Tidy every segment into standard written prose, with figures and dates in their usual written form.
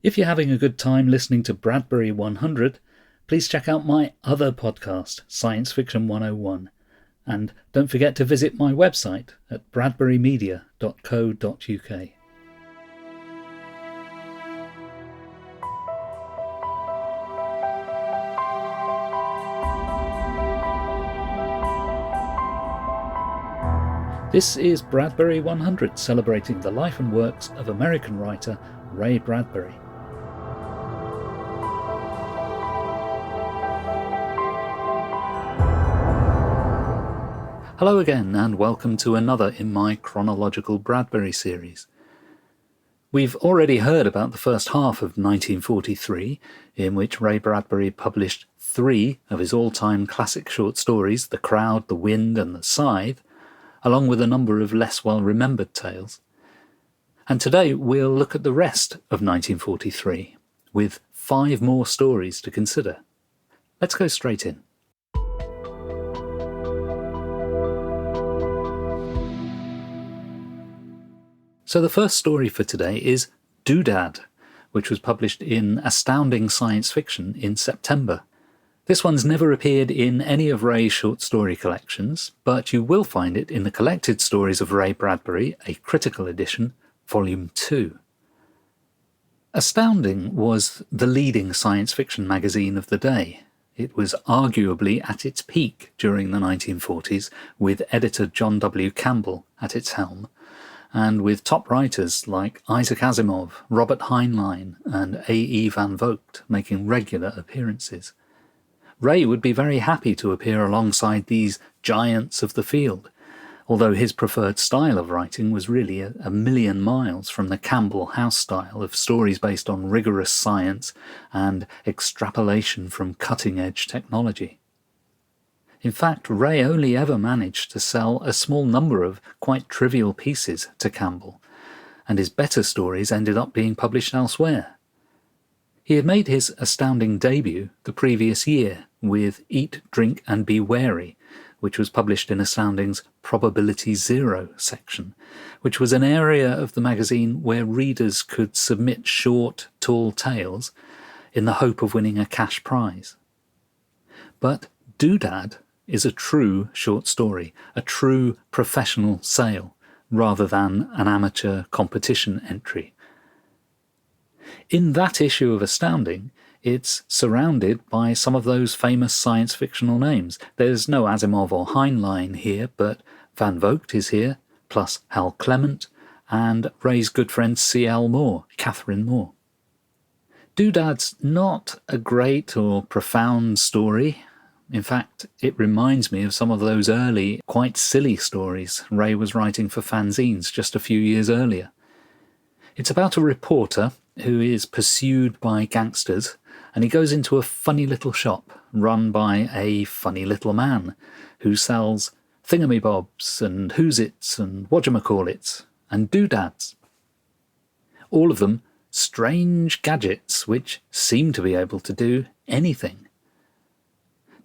If you're having a good time listening to Bradbury 100, please check out my other podcast, Science Fiction 101. And don't forget to visit my website at bradburymedia.co.uk. This is Bradbury 100, celebrating the life and works of American writer Ray Bradbury. Hello again, and welcome to another in my Chronological Bradbury series. We've already heard about the first half of 1943, in which Ray Bradbury published 3 of his all-time classic short stories, The Crowd, The Wind and The Scythe, along with a number of less well-remembered tales. And today we'll look at the rest of 1943, with 5 more stories to consider. Let's go straight in. So the first story for today is Doodad, which was published in Astounding Science Fiction in September. This one's never appeared in any of Ray's short story collections, but you will find it in the Collected Stories of Ray Bradbury, a critical edition, Volume 2. Astounding was the leading science fiction magazine of the day. It was arguably at its peak during the 1940s, with editor John W. Campbell at its helm, and with top writers like Isaac Asimov, Robert Heinlein and A.E. Van Vogt making regular appearances. Ray would be very happy to appear alongside these giants of the field, although his preferred style of writing was really a million miles from the Campbell house style of stories based on rigorous science and extrapolation from cutting-edge technology. In fact, Ray only ever managed to sell a small number of quite trivial pieces to Campbell, and his better stories ended up being published elsewhere. He had made his astounding debut the previous year with Eat, Drink and Be Wary, which was published in Astounding's Probability Zero section, which was an area of the magazine where readers could submit short, tall tales in the hope of winning a cash prize. But Doodad is a true short story, a true professional sale, rather than an amateur competition entry. In that issue of Astounding, it's surrounded by some of those famous science fictional names. There's no Asimov or Heinlein here, but Van Vogt is here, plus Hal Clement, and Ray's good friend C.L. Moore, Catherine Moore. Doodad's not a great or profound story. In fact, it reminds me of some of those early, quite silly stories Ray was writing for fanzines just a few years earlier. It's about a reporter who is pursued by gangsters, and he goes into a funny little shop run by a funny little man who sells thingamybobs and who's-its and whatchamacallits and doodads. All of them strange gadgets which seem to be able to do anything.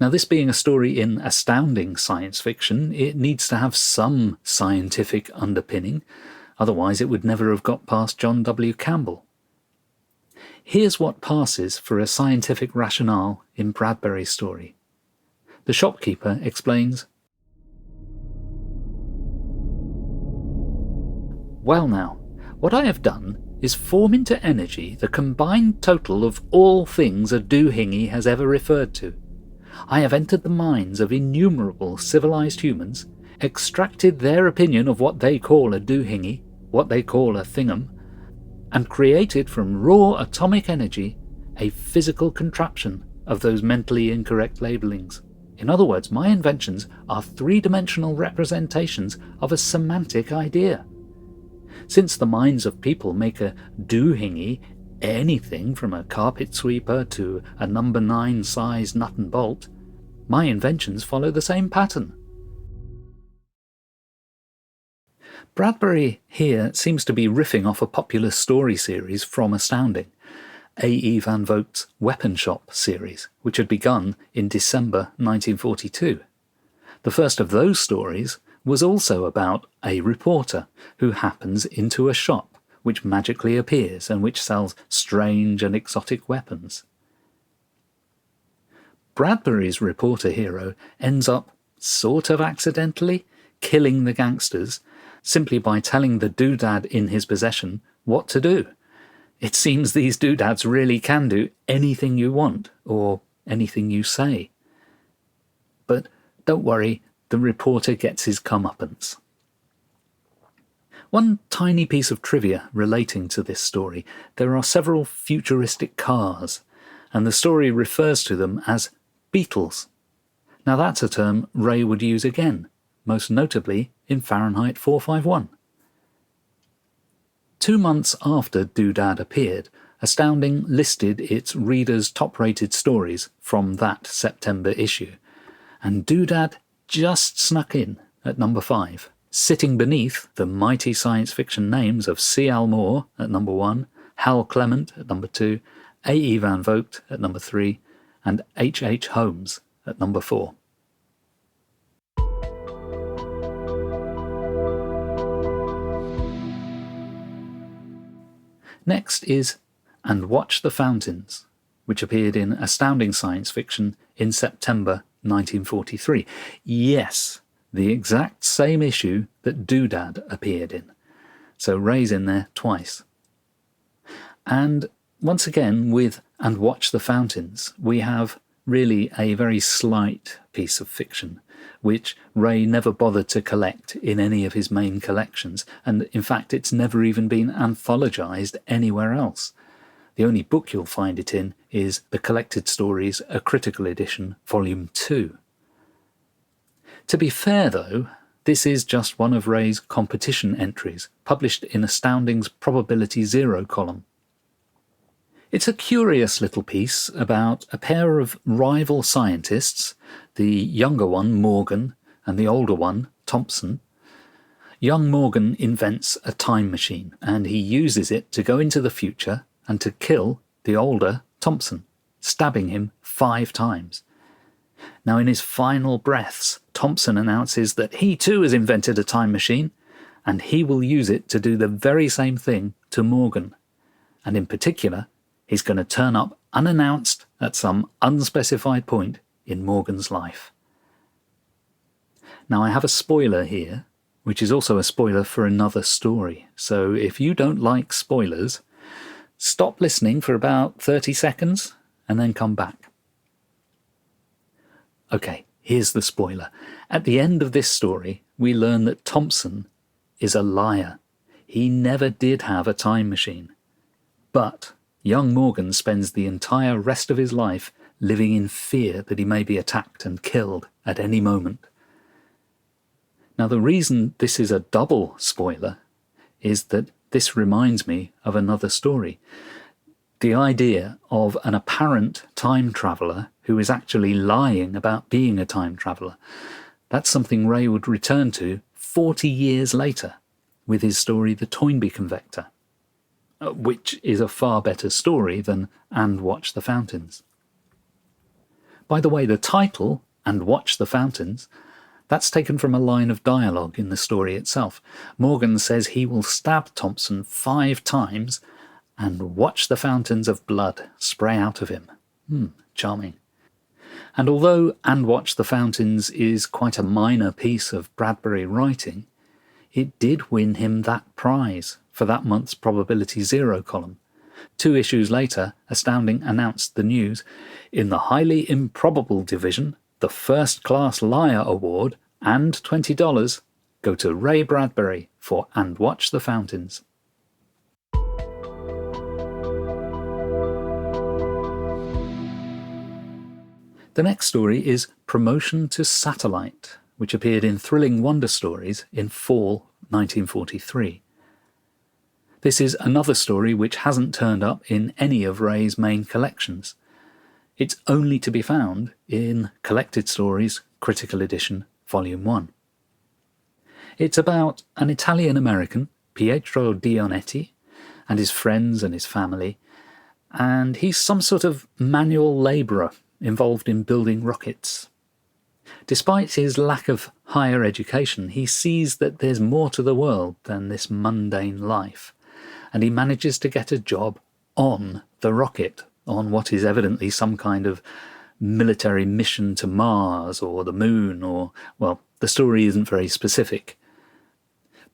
Now, this being a story in astounding science fiction, it needs to have some scientific underpinning, otherwise it would never have got past John W. Campbell. Here's what passes for a scientific rationale in Bradbury's story. The shopkeeper explains, "Well now, what I have done is form into energy the combined total of all things a doohingy has ever referred to. I have entered the minds of innumerable civilized humans, extracted their opinion of what they call a doohingy, what they call a thingam, and created from raw atomic energy a physical contraption of those mentally incorrect labellings. In other words, my inventions are 3-dimensional representations of a semantic idea. Since the minds of people make a doohingy anything from a carpet sweeper to a number 9 size nut and bolt, my inventions follow the same pattern." Bradbury here seems to be riffing off a popular story series from Astounding, A.E. Van Vogt's Weapon Shop series, which had begun in December 1942. The first of those stories was also about a reporter who happens into a shop which magically appears and which sells strange and exotic weapons. Bradbury's reporter hero ends up, sort of accidentally, killing the gangsters simply by telling the Doodad in his possession what to do. It seems these Doodads really can do anything you want, or anything you say. But don't worry, the reporter gets his comeuppance. One tiny piece of trivia relating to this story: there are several futuristic cars, and the story refers to them as beetles. Now that's a term Ray would use again, most notably in Fahrenheit 451. 2 months after Doodad appeared, Astounding listed its readers' top-rated stories from that September issue, and Doodad just snuck in at number 5, sitting beneath the mighty science fiction names of C. L. Moore at number 1, Hal Clement at number 2, A. E. Van Vogt at number 3, and H. H. Holmes at number 4. Next is And Watch the Fountains, which appeared in Astounding Science Fiction in September 1943. Yes, the exact same issue that Doodad appeared in. So Ray's in there twice. And once again, with And Watch the Fountains, we have really a very slight piece of fiction, which Ray never bothered to collect in any of his main collections, and in fact it's never even been anthologized anywhere else. The only book you'll find it in is The Collected Stories, a Critical Edition, Volume 2. To be fair though, this is just one of Ray's competition entries, published in Astounding's Probability Zero column. It's a curious little piece about a pair of rival scientists, the younger one, Morgan, and the older one, Thompson. Young Morgan invents a time machine, and he uses it to go into the future and to kill the older Thompson, stabbing him 5 times. Now, in his final breaths, Thompson announces that he too has invented a time machine, and he will use it to do the very same thing to Morgan. And in particular, he's going to turn up unannounced at some unspecified point in Morgan's life. Now, I have a spoiler here, which is also a spoiler for another story. So if you don't like spoilers, stop listening for about 30 seconds and then come back. Okay, here's the spoiler. At the end of this story, we learn that Thompson is a liar. He never did have a time machine. But young Morgan spends the entire rest of his life living in fear that he may be attacked and killed at any moment. Now, the reason this is a double spoiler is that this reminds me of another story. The idea of an apparent time traveller who is actually lying about being a time traveller. That's something Ray would return to 40 years later with his story The Toynbee Convector, which is a far better story than And Watch the Fountains. By the way, the title, And Watch the Fountains, that's taken from a line of dialogue in the story itself. Morgan says he will stab Thompson 5 times and watch the fountains of blood spray out of him. Charming. And although And Watch the Fountains is quite a minor piece of Bradbury writing, it did win him that prize for that month's Probability Zero column. 2 issues later, Astounding announced the news: in the highly improbable division, the First Class Liar Award and $20 go to Ray Bradbury for And Watch the Fountains. The next story is Promotion to Satellite, which appeared in Thrilling Wonder Stories in fall 1943. This is another story which hasn't turned up in any of Ray's main collections. It's only to be found in Collected Stories, Critical Edition, Volume 1. It's about an Italian-American, Pietro Dionetti, and his friends and his family, and he's some sort of manual labourer involved in building rockets. Despite his lack of higher education, he sees that there's more to the world than this mundane life, and he manages to get a job on the rocket, on what is evidently some kind of military mission to Mars or the moon, or, well, the story isn't very specific.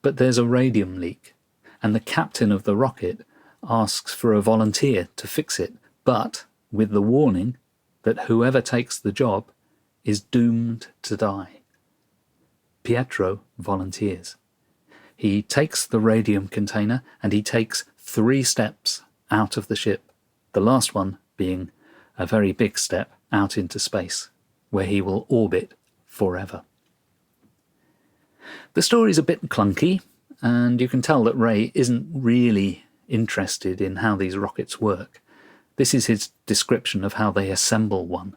But there's a radium leak, and the captain of the rocket asks for a volunteer to fix it, but with the warning that whoever takes the job is doomed to die. Pietro volunteers. He takes the radium container and he takes 3 steps out of the ship, the last one being a very big step out into space, where he will orbit forever. The story's a bit clunky, and you can tell that Ray isn't really interested in how these rockets work. This is his description of how they assemble one.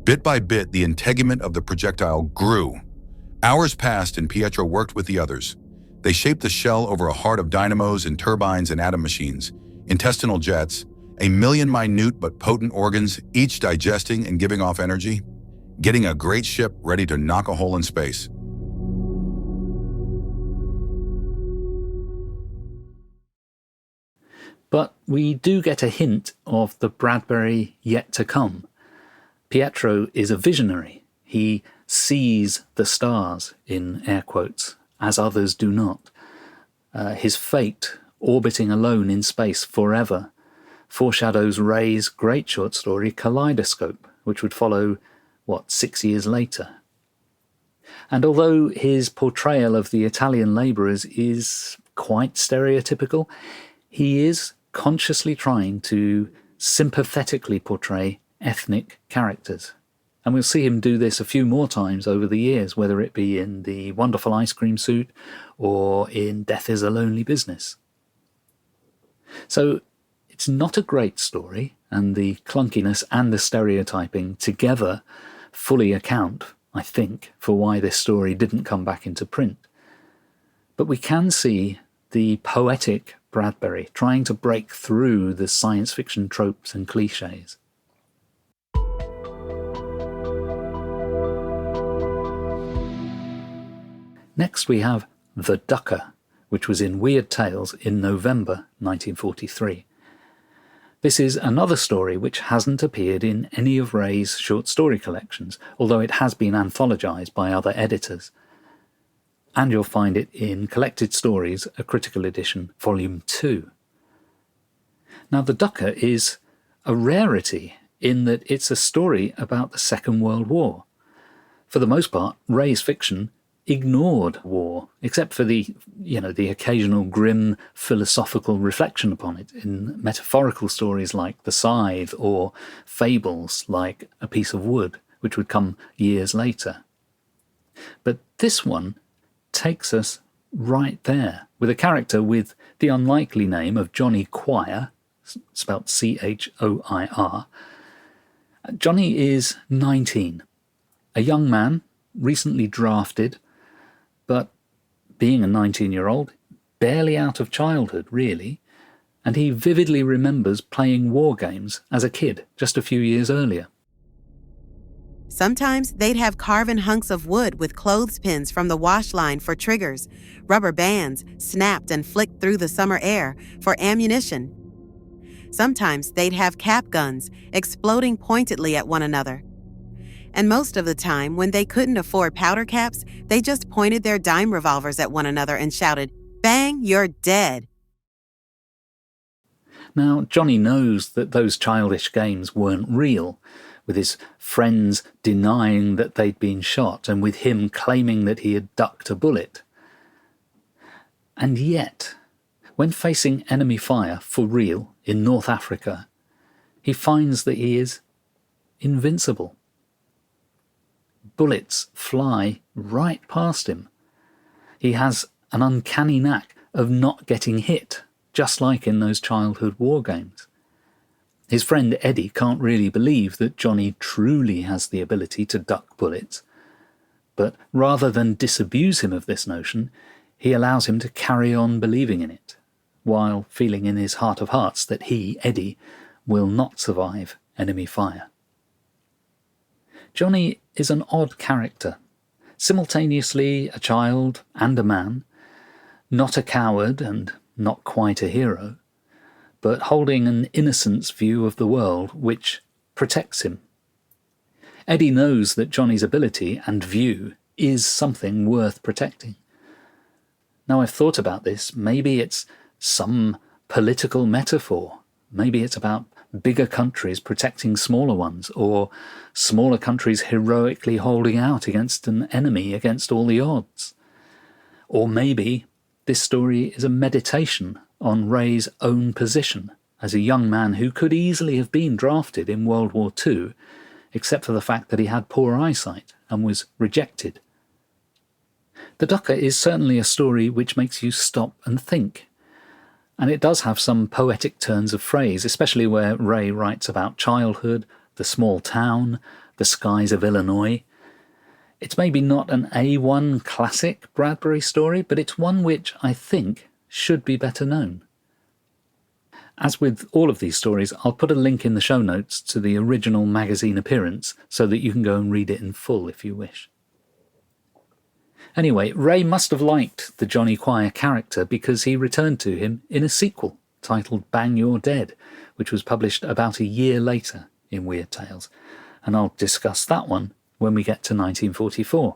Bit by bit, the integument of the projectile grew. Hours passed and Pietro worked with the others. They shaped the shell over a heart of dynamos and turbines and atom machines, intestinal jets, a million minute but potent organs, each digesting and giving off energy, getting a great ship ready to knock a hole in space. But we do get a hint of the Bradbury yet to come. Pietro is a visionary. He sees the stars, in air quotes, as others do not. His fate, orbiting alone in space forever, foreshadows Ray's great short story Kaleidoscope, which would follow, 6 years later. And although his portrayal of the Italian labourers is quite stereotypical, he is consciously trying to sympathetically portray ethnic characters. And we'll see him do this a few more times over the years, whether it be in The Wonderful Ice Cream Suit or in Death is a Lonely Business. So it's not a great story, and the clunkiness and the stereotyping together fully account, I think, for why this story didn't come back into print. But we can see the poetic Bradbury trying to break through the science fiction tropes and cliches. Next we have The Ducker, which was in Weird Tales in November 1943. This is another story which hasn't appeared in any of Ray's short story collections, although it has been anthologised by other editors. And you'll find it in Collected Stories, a Critical Edition, Volume 2. Now, The Ducker is a rarity in that it's a story about the Second World War. For the most part, Ray's fiction ignored war, except for the occasional grim philosophical reflection upon it in metaphorical stories like The Scythe or fables like A Piece of Wood, which would come years later. But this one takes us right there, with a character with the unlikely name of Johnny Quire, spelt Choir. Johnny is 19, a young man, recently drafted, but being a 19-year-old, barely out of childhood, really, and he vividly remembers playing war games as a kid just a few years earlier. Sometimes they'd have carven hunks of wood with clothespins from the wash line for triggers, rubber bands snapped and flicked through the summer air for ammunition. Sometimes they'd have cap guns exploding pointedly at one another. And most of the time, when they couldn't afford powder caps, they just pointed their dime revolvers at one another and shouted, "Bang, you're dead." Now, Johnny knows that those childish games weren't real, with his friends denying that they'd been shot and with him claiming that he had ducked a bullet. And yet, when facing enemy fire for real in North Africa, he finds that he is invincible. Bullets fly right past him. He has an uncanny knack of not getting hit, just like in those childhood war games. His friend Eddie can't really believe that Johnny truly has the ability to duck bullets, but rather than disabuse him of this notion, he allows him to carry on believing in it, while feeling in his heart of hearts that he, Eddie, will not survive enemy fire. Johnny is an odd character, simultaneously a child and a man, not a coward and not quite a hero, but holding an innocence view of the world which protects him. Eddie knows that Johnny's ability and view is something worth protecting. Now I've thought about this, maybe it's some political metaphor. Maybe it's about bigger countries protecting smaller ones, or smaller countries heroically holding out against an enemy against all the odds. Or maybe this story is a meditation on Ray's own position as a young man who could easily have been drafted in World War II, except for the fact that he had poor eyesight and was rejected. The Ducker is certainly a story which makes you stop and think. And it does have some poetic turns of phrase, especially where Ray writes about childhood, the small town, the skies of Illinois. It's maybe not an A1 classic Bradbury story, but it's one which I think should be better known. As with all of these stories, I'll put a link in the show notes to the original magazine appearance so that you can go and read it in full if you wish. Anyway, Ray must have liked the Johnny Quire character because he returned to him in a sequel titled Bang You're Dead, which was published about a year later in Weird Tales, and I'll discuss that one when we get to 1944.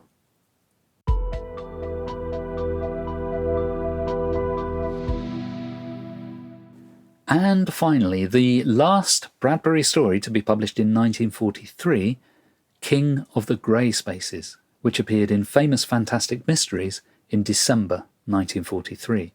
And finally, the last Bradbury story to be published in 1943, King of the Grey Spaces, which appeared in Famous Fantastic Mysteries in December 1943.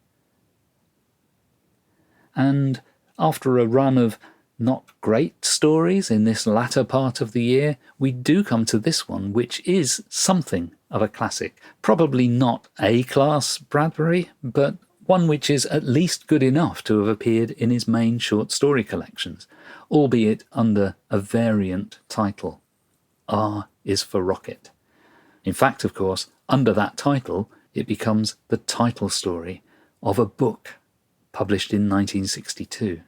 And after a run of not great stories in this latter part of the year, we do come to this one, which is something of a classic. Probably not A-class Bradbury, but one which is at least good enough to have appeared in his main short story collections, albeit under a variant title. R is for Rocket. In fact, of course, under that title, it becomes the title story of a book published in 1962.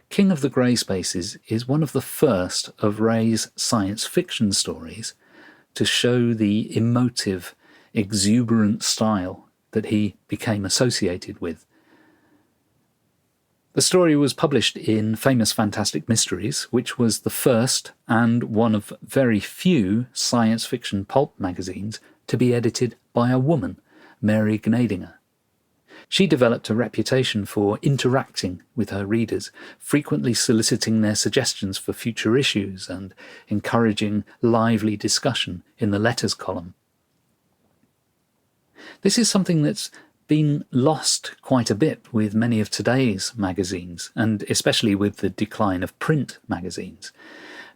King of the Grey Spaces is one of the first of Ray's science fiction stories to show the emotive, exuberant style that he became associated with. The story was published in Famous Fantastic Mysteries, which was the first and one of very few science fiction pulp magazines to be edited by a woman, Mary Gnadinger. She developed a reputation for interacting with her readers, frequently soliciting their suggestions for future issues and encouraging lively discussion in the letters column. This is something that's been lost quite a bit with many of today's magazines, and especially with the decline of print magazines.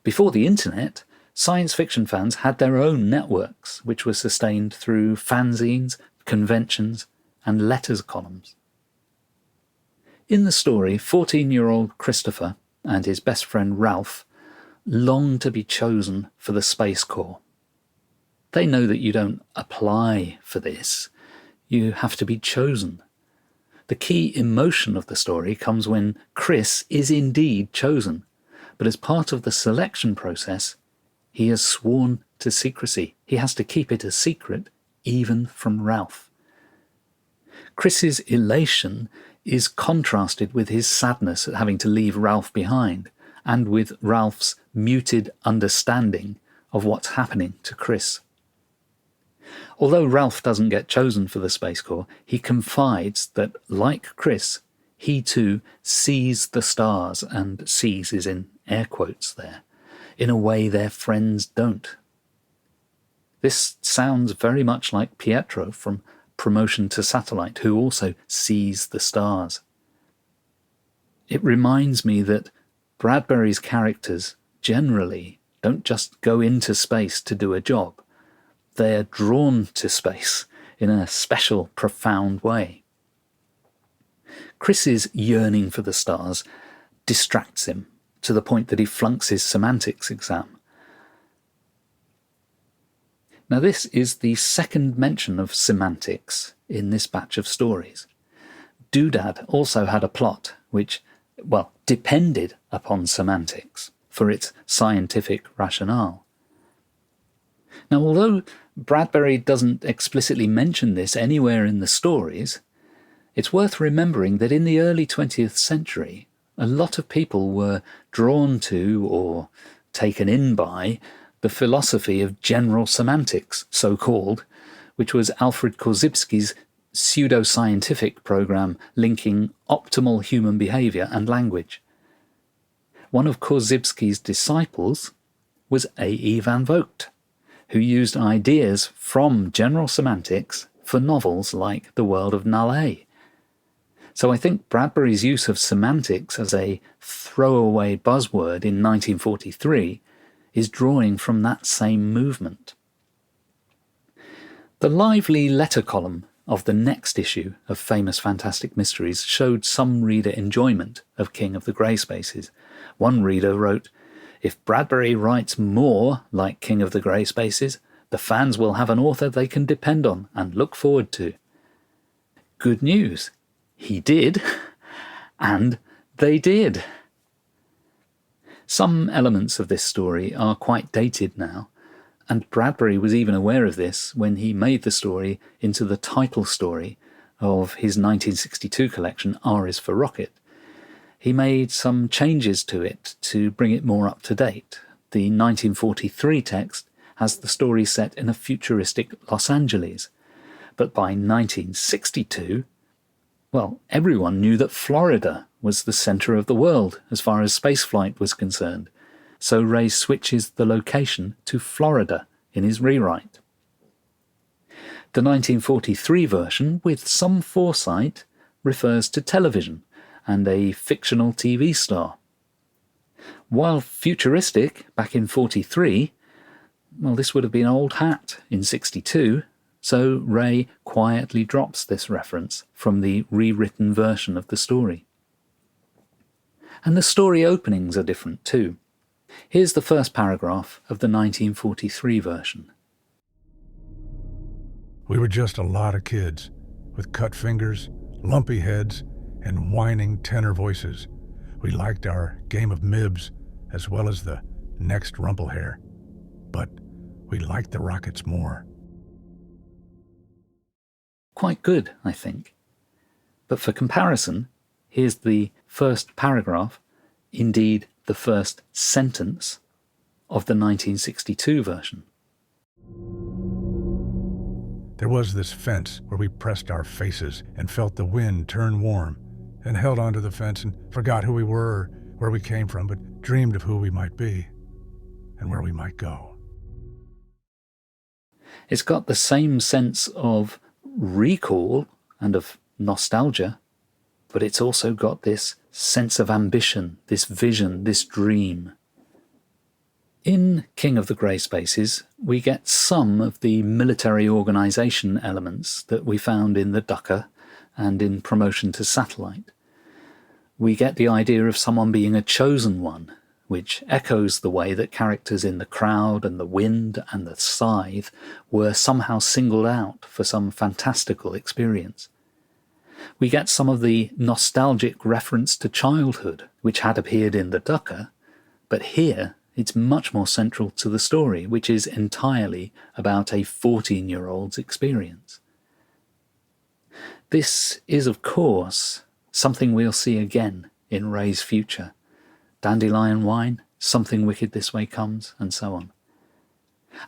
Before the internet, science fiction fans had their own networks, which were sustained through fanzines, conventions, and letters columns. In the story, 14-year-old Christopher and his best friend Ralph long to be chosen for the Space Corps. They know that you don't apply for this. You have to be chosen. The key emotion of the story comes when Chris is indeed chosen, but as part of the selection process, he has sworn to secrecy. He has to keep it a secret, even from Ralph. Chris's elation is contrasted with his sadness at having to leave Ralph behind, and with Ralph's muted understanding of what's happening to Chris. Although Ralph doesn't get chosen for the Space Corps, he confides that, like Chris, he too sees the stars, and sees is in air quotes there, in a way their friends don't. This sounds very much like Pietro from Promotion to Satellite, who also sees the stars. It reminds me that Bradbury's characters generally don't just go into space to do a job. They're drawn to space in a special, profound way. Chris's yearning for the stars distracts him to the point that he flunks his semantics exam. Now, this is the second mention of semantics in this batch of stories. Doodad also had a plot which, depended upon semantics for its scientific rationale. Now, although Bradbury doesn't explicitly mention this anywhere in the stories, it's worth remembering that in the early 20th century, a lot of people were drawn to or taken in by the philosophy of general semantics, so-called, which was Alfred Korzybski's pseudo-scientific program linking optimal human behaviour and language. One of Korzybski's disciples was A.E. van Vogt, who used ideas from general semantics for novels like The World of Nalé. So I think Bradbury's use of semantics as a throwaway buzzword in 1943 is drawing from that same movement. The lively letter column of the next issue of Famous Fantastic Mysteries showed some reader enjoyment of King of the Grey Spaces. One reader wrote, "If Bradbury writes more like King of the Grey Spaces, the fans will have an author they can depend on and look forward to." Good news. He did, and they did. Some elements of this story are quite dated now, and Bradbury was even aware of this when he made the story into the title story of his 1962 collection, R is for Rocket. He made some changes to it to bring it more up to date. The 1943 text has the story set in a futuristic Los Angeles, but by 1962, well, everyone knew that Florida was the centre of the world as far as spaceflight was concerned, so Ray switches the location to Florida in his rewrite. The 1943 version, with some foresight, refers to television and a fictional TV star. While futuristic back in 43, well, this would have been old hat in 62, so Ray quietly drops this reference from the rewritten version of the story. And the story openings are different too. Here's the first paragraph of the 1943 version. We were just a lot of kids, with cut fingers, lumpy heads, and whining tenor voices. We liked our game of Mibs as well as the next Rumple Hair, but we liked the Rockets more. Quite good, I think. But for comparison, here's the first paragraph, indeed the first sentence, of the 1962 version. There was this fence where we pressed our faces and felt the wind turn warm, and held onto the fence and forgot who we were or where we came from, but dreamed of who we might be and where we might go. It's got the same sense of recall and of nostalgia, but it's also got this sense of ambition, this vision, this dream. In King of the Grey Spaces, we get some of the military organisation elements that we found in the Ducker and in Promotion to Satellite. We get the idea of someone being a chosen one, which echoes the way that characters in The Crowd and The Wind and The Scythe were somehow singled out for some fantastical experience. We get some of the nostalgic reference to childhood, which had appeared in The Ducker, but here it's much more central to the story, which is entirely about a 14-year-old's experience. This is, of course, something we'll see again in Ray's future. Dandelion Wine, Something Wicked This Way Comes, and so on.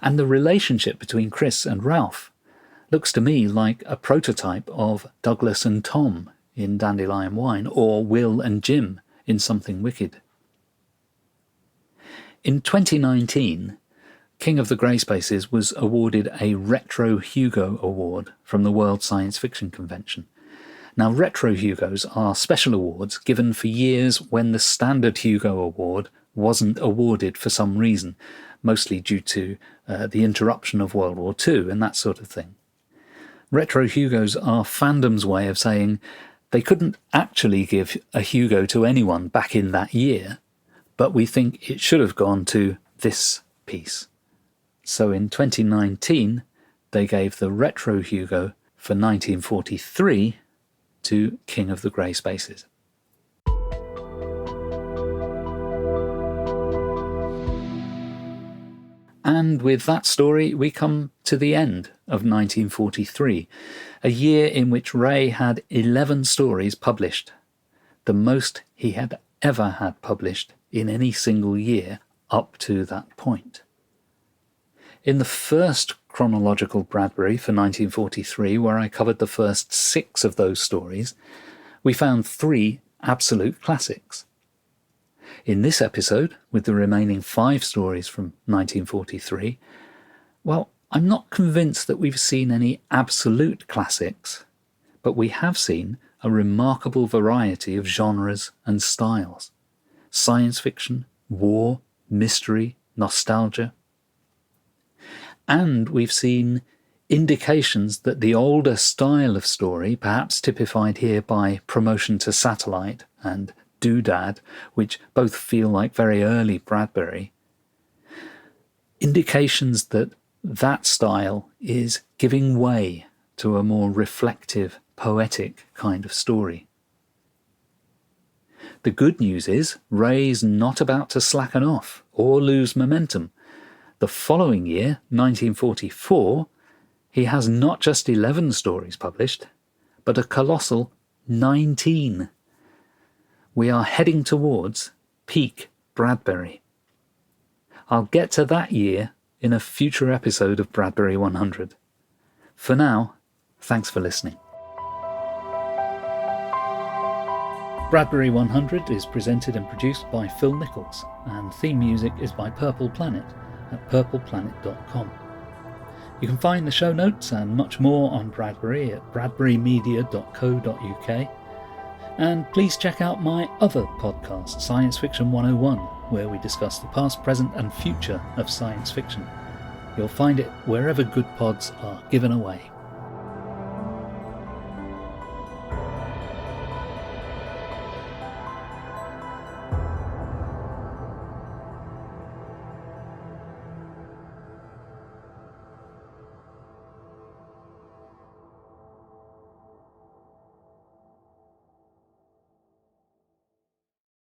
And the relationship between Chris and Ralph looks to me like a prototype of Douglas and Tom in Dandelion Wine, or Will and Jim in Something Wicked. In 2019, King of the Grey Spaces was awarded a Retro Hugo Award from the World Science Fiction Convention. Now, Retro Hugos are special awards given for years when the standard Hugo Award wasn't awarded for some reason, mostly due to the interruption of World War II and that sort of thing. Retro Hugos are fandom's way of saying they couldn't actually give a Hugo to anyone back in that year, but we think it should have gone to this piece. So in 2019, they gave the Retro Hugo for 1943 to King of the Grey Spaces. And with that story, we come to the end of 1943, a year in which Ray had 11 stories published, the most he had ever had published in any single year up to that point. In the first Chronological Bradbury for 1943, where I covered the first 6 of those stories, we found 3 absolute classics. In this episode, with the remaining 5 stories from 1943, well, I'm not convinced that we've seen any absolute classics, but we have seen a remarkable variety of genres and styles: science fiction, war, mystery, nostalgia. And we've seen indications that the older style of story, perhaps typified here by Promotion to Satellite and Doodad, which both feel like very early Bradbury, indications that that style is giving way to a more reflective, poetic kind of story. The good news is Ray's not about to slacken off or lose momentum. The following year, 1944, he has not just 11 stories published, but a colossal 19. We are heading towards peak Bradbury. I'll get to that year in a future episode of Bradbury 100. For now, thanks for listening. Bradbury 100 is presented and produced by Phil Nichols, and theme music is by Purple Planet at purpleplanet.com. You can find the show notes and much more on Bradbury at bradburymedia.co.uk. And please check out my other podcast, Science Fiction 101, where we discuss the past, present and future of science fiction. You'll find it wherever good pods are given away.